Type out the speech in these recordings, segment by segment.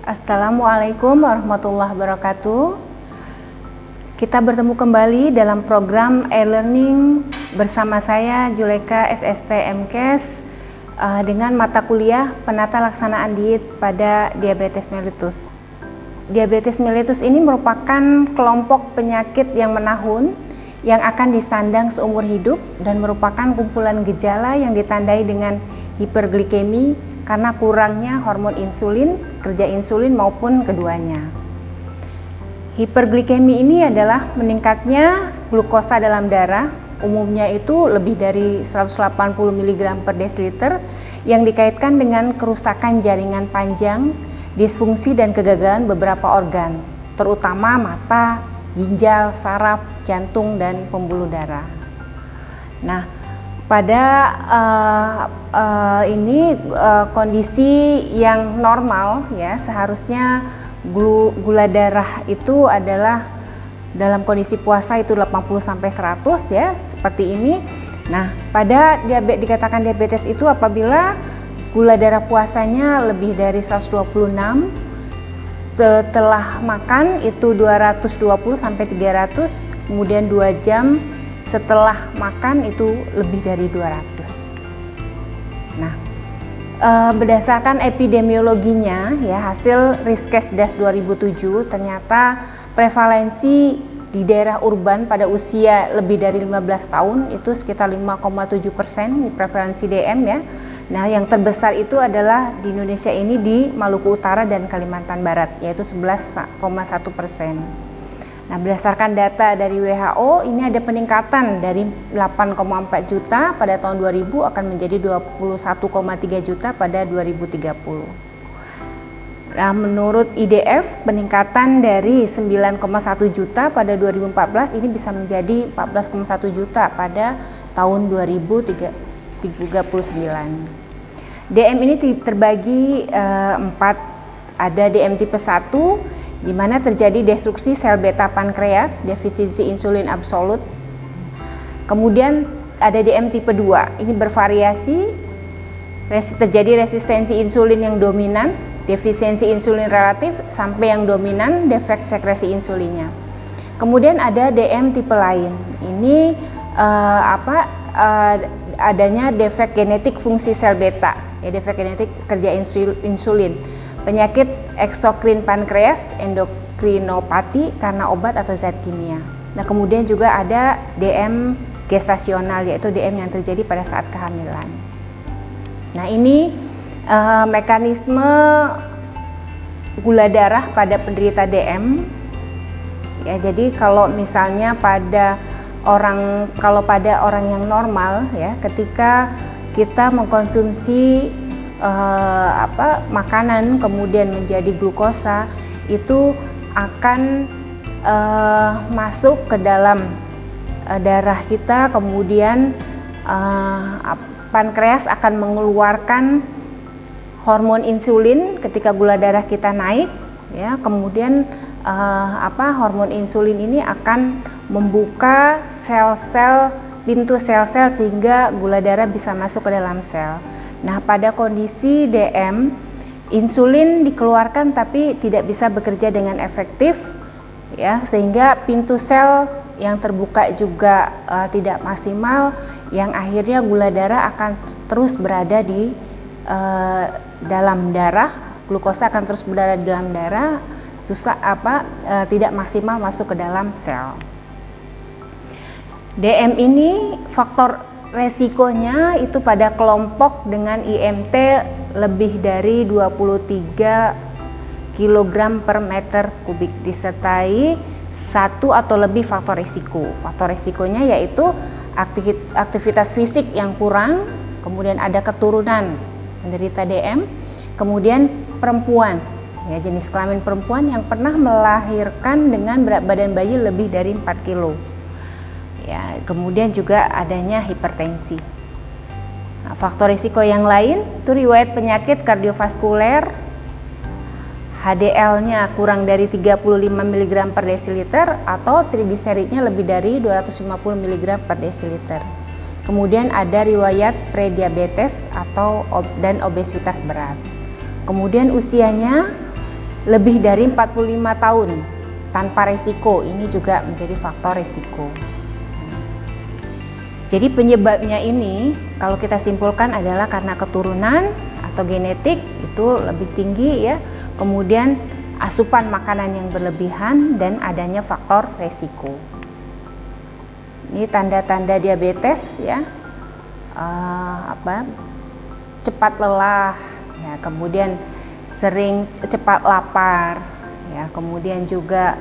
Assalamualaikum warahmatullahi wabarakatuh. Kita bertemu kembali dalam program e-learning bersama saya Juleka SST MKes dengan mata kuliah penata laksanaan diet pada diabetes mellitus. Diabetes mellitus ini merupakan kelompok penyakit yang menahun yang akan disandang seumur hidup dan merupakan kumpulan gejala yang ditandai dengan hiperglikemi karena kurangnya hormon insulin, kerja insulin maupun keduanya. Hiperglikemi ini adalah meningkatnya glukosa dalam darah, umumnya itu lebih dari 180 mg per desiliter yang dikaitkan dengan kerusakan jaringan panjang, disfungsi dan kegagalan beberapa organ, terutama mata, ginjal, saraf, jantung, dan pembuluh darah. Nah, pada kondisi yang normal ya, seharusnya gula darah itu adalah dalam kondisi puasa itu 80-100 ya, seperti ini. Nah, pada dikatakan diabetes itu apabila gula darah puasanya lebih dari 126, setelah makan itu 220-300, kemudian 2 jam setelah makan itu lebih dari 200. Nah, berdasarkan epidemiologinya ya, hasil Riskesdas 2007 ternyata prevalensi di daerah urban pada usia lebih dari 15 tahun itu sekitar 5,7% di prevalensi DM ya. Nah, yang terbesar itu adalah di Indonesia ini di Maluku Utara dan Kalimantan Barat, yaitu 11,1%. Nah, berdasarkan data dari WHO, ini ada peningkatan dari 8,4 juta pada tahun 2000 akan menjadi 21,3 juta pada 2030. Nah, menurut IDF, peningkatan dari 9,1 juta pada 2014 ini bisa menjadi 14,1 juta pada tahun 2039. DM ini terbagi 4, ada DM tipe 1, di mana terjadi destruksi sel beta pankreas, defisiensi insulin absolut. Kemudian ada DM tipe 2, ini bervariasi, terjadi resistensi insulin yang dominan, defisiensi insulin relatif, sampai yang dominan defek sekresi insulinnya. Kemudian ada DM tipe lain, ini adanya defek genetik fungsi sel beta, ya, defek genetik kerja insulin, penyakit eksokrin pankreas, endokrinopati karena obat atau zat kimia. Nah, kemudian juga ada DM gestasional, yaitu DM yang terjadi pada saat kehamilan. Nah, ini mekanisme gula darah pada penderita DM. Ya, jadi kalau misalnya pada orang yang normal ya, ketika kita mengkonsumsi makanan kemudian menjadi glukosa, itu akan masuk ke dalam darah kita, kemudian pankreas akan mengeluarkan hormon insulin ketika gula darah kita naik ya, kemudian hormon insulin ini akan membuka pintu sel-sel sehingga gula darah bisa masuk ke dalam sel. Nah, pada kondisi DM, insulin dikeluarkan tapi tidak bisa bekerja dengan efektif ya, sehingga pintu sel yang terbuka juga tidak maksimal, yang akhirnya gula darah akan terus berada di dalam darah, glukosa akan terus berada di dalam darah, tidak maksimal masuk ke dalam sel. DM ini faktor resikonya itu pada kelompok dengan IMT lebih dari 23 kg per meter kubik disertai 1 atau lebih faktor risiko. Faktor risikonya yaitu aktivitas fisik yang kurang, kemudian ada keturunan menderita DM, kemudian perempuan, ya, jenis kelamin perempuan yang pernah melahirkan dengan berat badan bayi lebih dari 4 kilo. Ya, kemudian juga adanya hipertensi. Nah, faktor risiko yang lain itu riwayat penyakit kardiovaskuler, HDL-nya kurang dari 35 mg per desiliter atau trigliseridnya lebih dari 250 mg per desiliter. Kemudian ada riwayat prediabetes dan obesitas berat. Kemudian usianya lebih dari 45 tahun tanpa resiko, ini juga menjadi faktor resiko. Jadi penyebabnya ini kalau kita simpulkan adalah karena keturunan atau genetik itu lebih tinggi ya, kemudian asupan makanan yang berlebihan dan adanya faktor resiko. Ini tanda-tanda diabetes ya, cepat lelah, ya, kemudian sering cepat lapar, ya, kemudian juga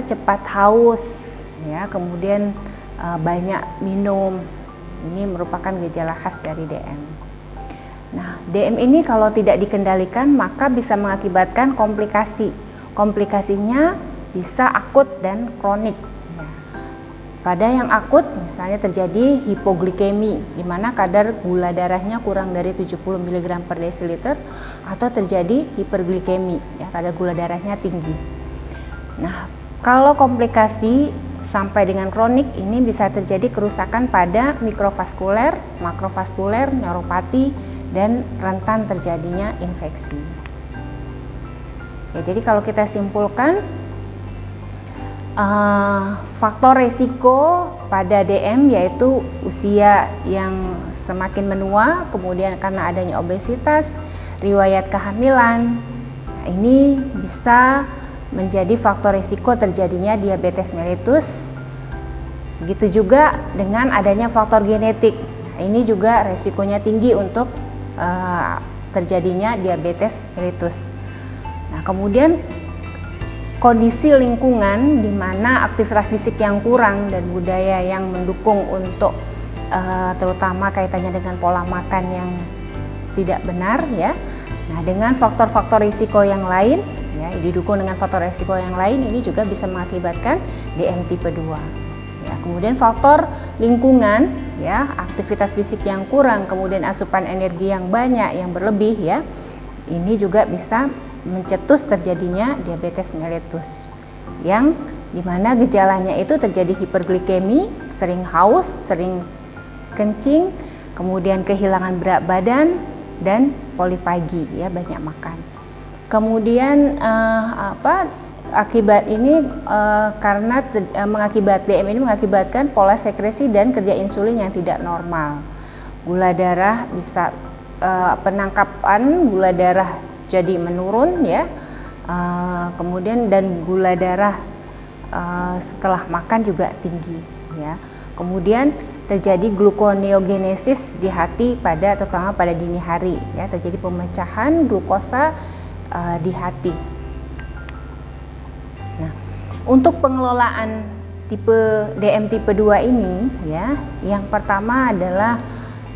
cepat haus, ya, kemudian banyak minum. Ini merupakan gejala khas dari DM. Nah, DM ini kalau tidak dikendalikan maka bisa mengakibatkan komplikasi. Komplikasinya bisa akut dan kronik. Ya. Pada yang akut misalnya terjadi hipoglikemi, di mana kadar gula darahnya kurang dari 70 mg per desiliter, atau terjadi hiperglikemi, ya, kadar gula darahnya tinggi. Nah, kalau komplikasi sampai dengan kronik ini bisa terjadi kerusakan pada mikrovaskuler, makrovaskuler, neuropati, dan rentan terjadinya infeksi. Ya, jadi kalau kita simpulkan, faktor risiko pada DM yaitu usia yang semakin menua, kemudian karena adanya obesitas, riwayat kehamilan, ini bisa menjadi faktor risiko terjadinya diabetes mellitus. Begitu juga dengan adanya faktor genetik. Nah, ini juga resikonya tinggi untuk terjadinya diabetes mellitus. Nah, kemudian kondisi lingkungan di mana aktivitas fisik yang kurang dan budaya yang mendukung untuk terutama kaitannya dengan pola makan yang tidak benar ya. Nah, dengan faktor-faktor risiko yang lain ya, didukung dengan faktor risiko yang lain, ini juga bisa mengakibatkan DM tipe 2. Ya, kemudian faktor lingkungan ya, aktivitas fisik yang kurang, kemudian asupan energi yang banyak, yang berlebih ya. Ini juga bisa mencetus terjadinya diabetes mellitus. Yang dimana gejalanya itu terjadi hiperglikemi, sering haus, sering kencing, kemudian kehilangan berat badan dan polipagi ya, banyak makan. Kemudian akibat ini karena DM ini mengakibatkan pola sekresi dan kerja insulin yang tidak normal. Gula darah bisa penangkapan gula darah jadi menurun ya. Kemudian dan gula darah setelah makan juga tinggi ya. Kemudian terjadi gluconeogenesis di hati terutama pada dini hari ya, terjadi pemecahan glukosa di hati. Nah, untuk pengelolaan DM tipe 2 ini ya, yang pertama adalah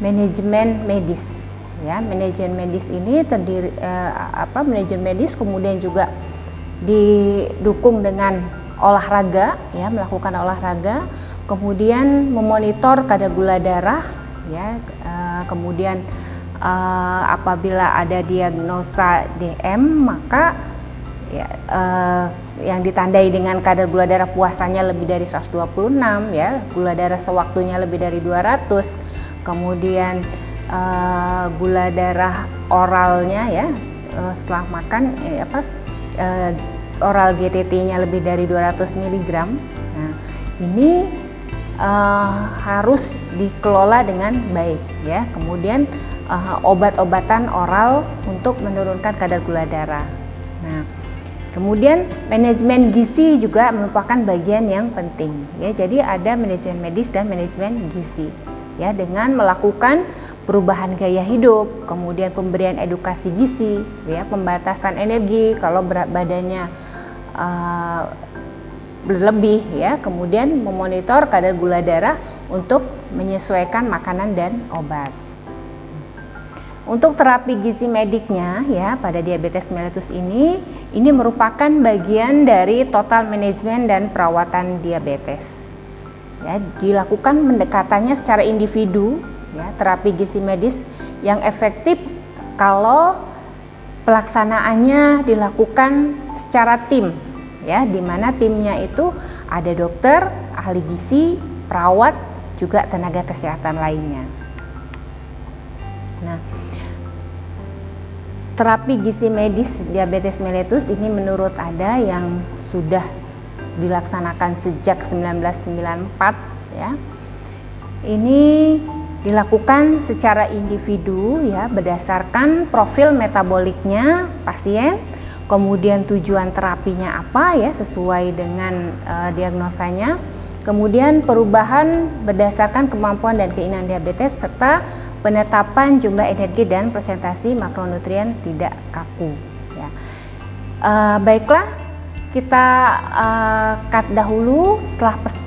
manajemen medis. Ya, manajemen medis ini terdiri manajemen medis kemudian juga didukung dengan olahraga ya, melakukan olahraga, kemudian memonitor kadar gula darah ya, kemudian apabila ada diagnosa DM maka ya, yang ditandai dengan kadar gula darah puasanya lebih dari 126 ya, gula darah sewaktunya lebih dari 200, kemudian gula darah oralnya ya, setelah makan oral GTT-nya lebih dari 200 mg. Nah, ini harus dikelola dengan baik ya. Kemudian obat-obatan oral untuk menurunkan kadar gula darah. Nah, kemudian manajemen gizi juga merupakan bagian yang penting ya. Jadi ada manajemen medis dan manajemen gizi ya, dengan melakukan perubahan gaya hidup, kemudian pemberian edukasi gizi ya, pembatasan energi kalau berat badannya berlebih ya, kemudian memonitor kadar gula darah untuk menyesuaikan makanan dan obat. Untuk terapi gizi mediknya ya pada diabetes mellitus ini merupakan bagian dari total manajemen dan perawatan diabetes. Ya, dilakukan pendekatannya secara individu ya, terapi gizi medis yang efektif kalau pelaksanaannya dilakukan secara tim ya, di mana timnya itu ada dokter, ahli gizi, perawat, juga tenaga kesehatan lainnya. Nah, terapi gizi medis diabetes mellitus ini menurut ADA yang sudah dilaksanakan sejak 1994 ya. Ini dilakukan secara individu ya, berdasarkan profil metaboliknya pasien, kemudian tujuan terapinya apa ya sesuai dengan diagnosanya, kemudian perubahan berdasarkan kemampuan dan keinginan diabetes, serta penetapan jumlah energi dan presentasi makronutrien tidak kaku ya. Baiklah, kita cut dahulu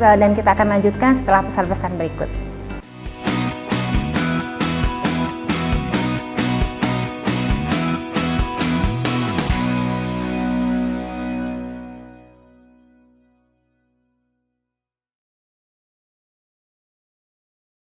dan kita akan lanjutkan setelah pesan-pesan berikut.